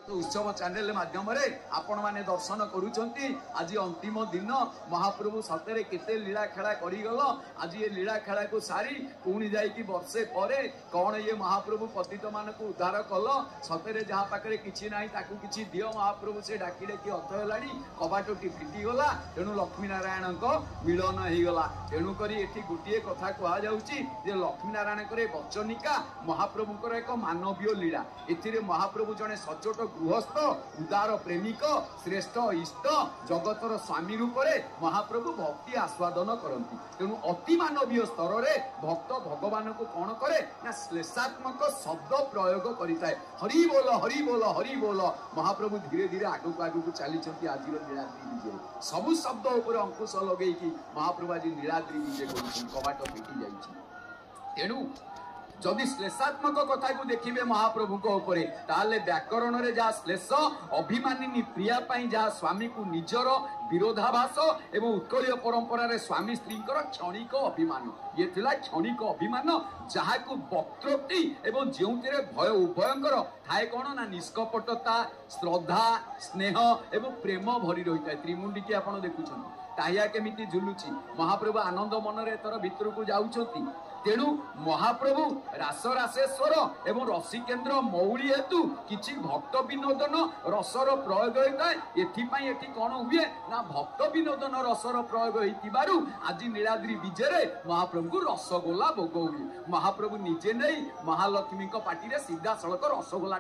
उत्सव चैनल माध्यम आपण माने दर्शन करुचंती आज अंतिम दिन महाप्रभु सतरे केते लीला खेला करीगल। आज ये लीला खेला को सारी पुणी जाइकी वर्षे परे कौन ये महाप्रभु पतित मान को उद्धार कल सतरे जहाँ पाखे किसी ना ताकू किसी दियो महाप्रभु से डाकी डाकी अर्थ है कबाटी फिटिगला तेणु लक्ष्मी नारायण मिलन होगला। तेणुक गोटे कथा कहुच्छी लक्ष्मी नारायण वचनिका महाप्रभुकर एक मानवीय लीला। ए महाप्रभु जड़े सचोट गृहस्थ उदार प्रेमिक श्रेष्ठ इष्ट जगतर स्वामी रूप में महाप्रभु भक्ति आस्वादन करती। तेणु अति मानवीय स्तर में भक्त भगवान को कौन करे ना श्लेषात्मक शब्द प्रयोग करें। हरि बोल हरि बोल हरि बोल। महाप्रभु धीरे धीरे आगक आगक चली आज नीलाद्री विजय सबु शब्द उपर अंकुश लगे महाप्रभु आज नीलाद्री विजय कर कबाट फिटी जाइए। तेणु जदि श्लेषात्मक कथा को देखिए महाप्रभु ताले व्याकरण रे जहाँ श्लेष अभिमानिनी प्रिया जहाँ स्वामी को निजर विरोधाभास एवं उत्कलीय परंपरा रे स्वामी स्त्री क्षणिक अभिमान ये थिला क्षणिक अभिमान जहाँ को वक्रोक्ति एवं जो भय उभयंकर थाए कौन ना निष्कपटता श्रद्धा स्नेह एवं प्रेम भरी रही है। त्रिमुंडी की आप देखुं ताहिया केमिति झुलुची महाप्रभु आनंद मनरे एथर भितर को जाउछंती। तेणु महाप्रभु रास रासेश्वर एवं रसिकेन्द्र मौली हेतु किछि भक्त विनोदन रसर प्रयोग होता है। एथि कौन हुए ना भक्त विनोदन रसर प्रयोग होइतिबारु आज नीलाद्री विजय महाप्रभु को रसगोला भोग हुए। महाप्रभु निजे नहीं महालक्ष्मी पार्टी सीधा सड़क रसगोला